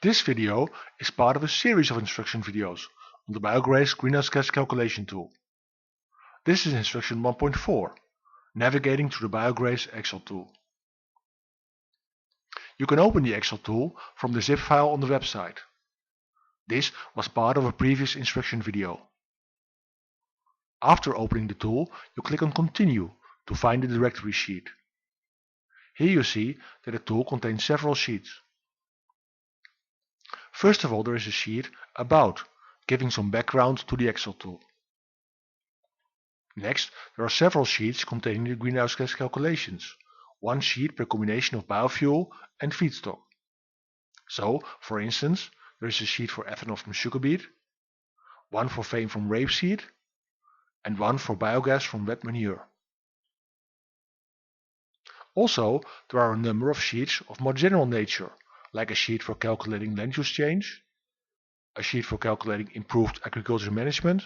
This video is part of a series of instruction videos on the BioGrace greenhouse gas calculation tool. This is instruction 1.4, navigating to the BioGrace Excel tool. You can open the Excel tool from the zip file on the website. This was part of a previous instruction video. After opening the tool, you click on Continue to find the directory sheet. Here you see that the tool contains several sheets. First of all, there is a sheet About, giving some background to the Excel tool. Next, there are several sheets containing the greenhouse gas calculations, one sheet per combination of biofuel and feedstock. So, for instance, there is a sheet for ethanol from sugar beet, one for fame from rapeseed, and one for biogas from wet manure. Also, there are a number of sheets of more general nature, like a sheet for calculating land use change, a sheet for calculating improved agriculture management,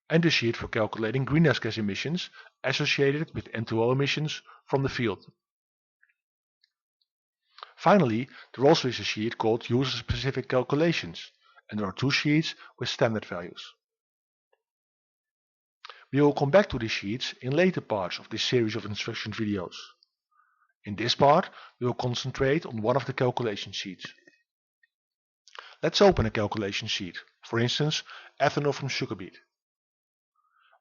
and a sheet for calculating greenhouse gas emissions associated with N2O emissions from the field. Finally, there also is a sheet called User-Specific Calculations, and there are two sheets with standard values. We will come back to these sheets in later parts of this series of instruction videos. In this part, we will concentrate on one of the calculation sheets. Let's open a calculation sheet, for instance, ethanol from sugar beet.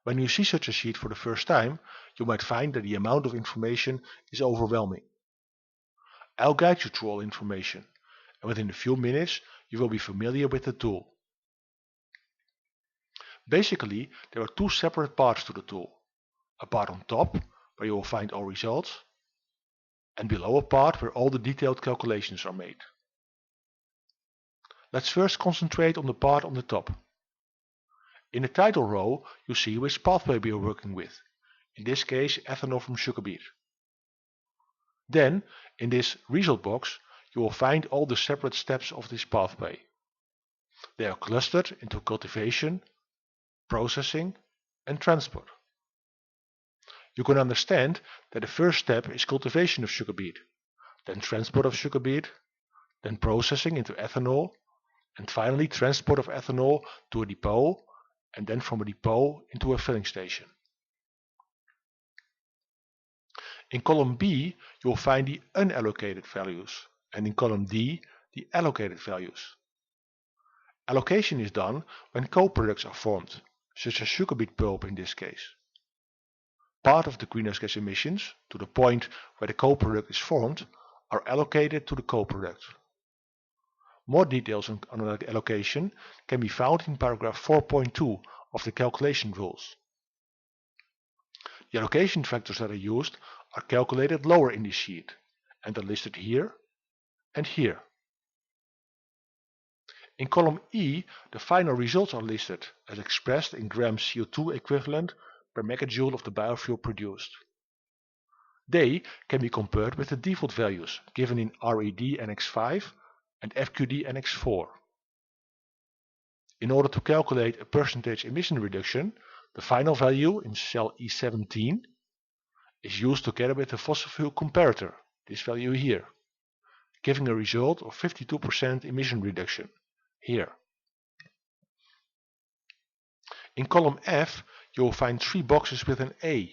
When you see such a sheet for the first time, you might find that the amount of information is overwhelming. I'll guide you through all information, and within a few minutes you will be familiar with the tool. Basically, there are two separate parts to the tool. A part on top, where you will find all results, and below a part where all the detailed calculations are made. Let's first concentrate on the part on the top. In the title row, you see which pathway we are working with, in this case ethanol from sugar beet. Then, in this result box, you will find all the separate steps of this pathway. They are clustered into cultivation, processing, and transport. You can understand that the first step is cultivation of sugar beet, then transport of sugar beet, then processing into ethanol, and finally transport of ethanol to a depot, and then from a depot into a filling station. In column B, you will find the unallocated values, and in column D, the allocated values. Allocation is done when co-products are formed, such as sugar beet pulp in this case. Part of the greenhouse gas emissions, to the point where the co-product is formed, are allocated to the co-product. More details on allocation can be found in paragraph 4.2 of the calculation rules. The allocation factors that are used are calculated lower in this sheet and are listed here and here. In column E, the final results are listed as expressed in grams CO2 equivalent per megajoule of the biofuel produced. They can be compared with the default values given in RED Annex 5 and FQD Annex 4. In order to calculate a percentage emission reduction, the final value in cell E17 is used together with the fossil fuel comparator, this value here, giving a result of 52% emission reduction, here. In column F, you will find three boxes with an A.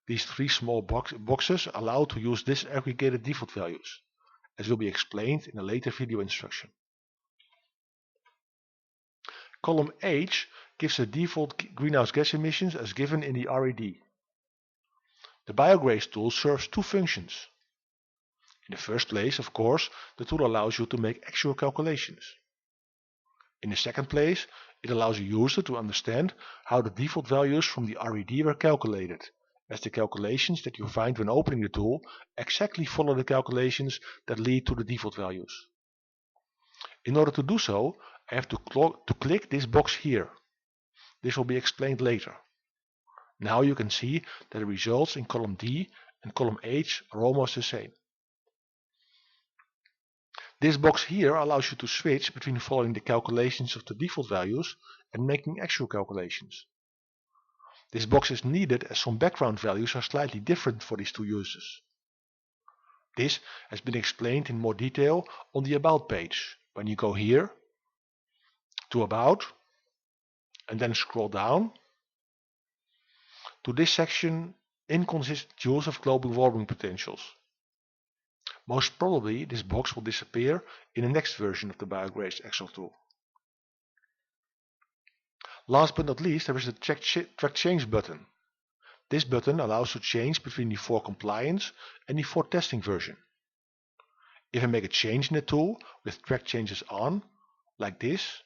These three small boxes allow to use disaggregated default values, as will be explained in a later video instruction. Column H gives the default greenhouse gas emissions as given in the RED. The BioGrace tool serves two functions. In the first place, of course, the tool allows you to make actual calculations. In the second place, it allows the user to understand how the default values from the RED were calculated, as the calculations that you find when opening the tool exactly follow the calculations that lead to the default values. In order to do so, I have to click this box here. This will be explained later. Now you can see that the results in column D and column H are almost the same. This box here allows you to switch between following the calculations of the default values and making actual calculations. This box is needed as some background values are slightly different for these two users. This has been explained in more detail on the About page. When you go here to About and then scroll down to this section, Inconsistent use of global warming potentials. Most probably this box will disappear in the next version of the BioGrace Excel tool. Last but not least, there is the Track Change button. This button allows to change between the for compliance and the for testing version. If I make a change in the tool with track changes on, like this,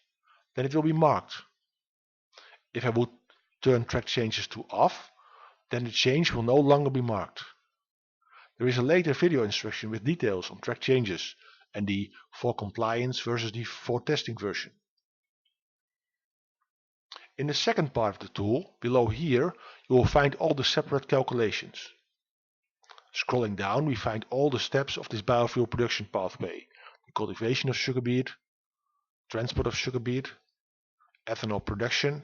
then it will be marked. If I would turn track changes to off, then the change will no longer be marked. There is a later video instruction with details on track changes and the for compliance versus the for testing version. In the second part of the tool, below here, you will find all the separate calculations. Scrolling down, we find all the steps of this biofuel production pathway: the cultivation of sugar beet, transport of sugar beet, ethanol production,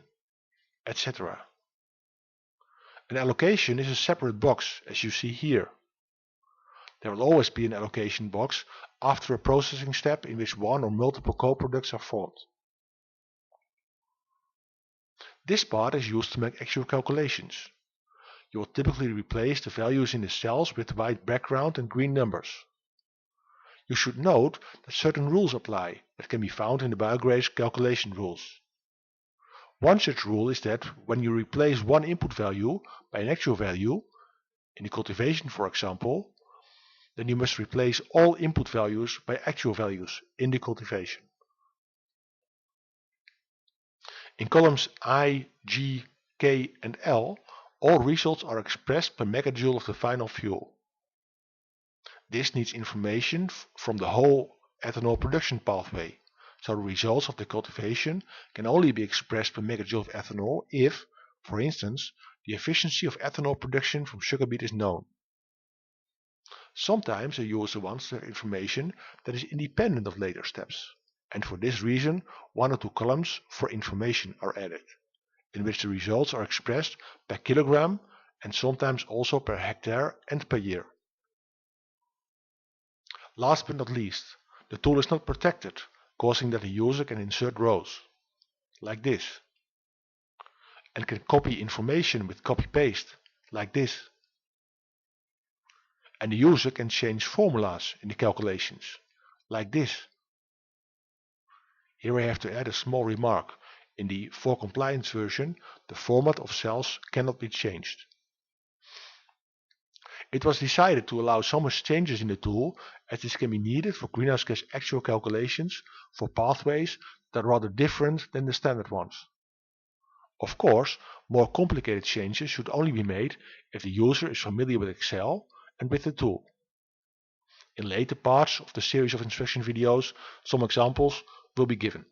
etc. An allocation is a separate box, as you see here. There will always be an allocation box after a processing step in which one or multiple co-products are formed. This part is used to make actual calculations. You will typically replace the values in the cells with white background and green numbers. You should note that certain rules apply that can be found in the BioGrace calculation rules. One such rule is that when you replace one input value by an actual value, in the cultivation for example, then you must replace all input values by actual values in the cultivation. In columns I, G, K and L, all results are expressed per megajoule of the final fuel. This needs information from the whole ethanol production pathway, so the results of the cultivation can only be expressed per megajoule of ethanol if, for instance, the efficiency of ethanol production from sugar beet is known. Sometimes a user wants the information that is independent of later steps, and for this reason 1 or 2 columns for information are added, in which the results are expressed per kilogram and sometimes also per hectare and per year. Last but not least, the tool is not protected, causing that the user can insert rows, like this, and can copy information with copy-paste, like this. And the user can change formulas in the calculations, like this. Here I have to add a small remark. In the for compliance version, the format of cells cannot be changed. It was decided to allow so much changes in the tool as this can be needed for greenhouse gas actual calculations for pathways that are rather different than the standard ones. Of course, more complicated changes should only be made if the user is familiar with Excel and with the tool. In later parts of the series of instruction videos, some examples will be given.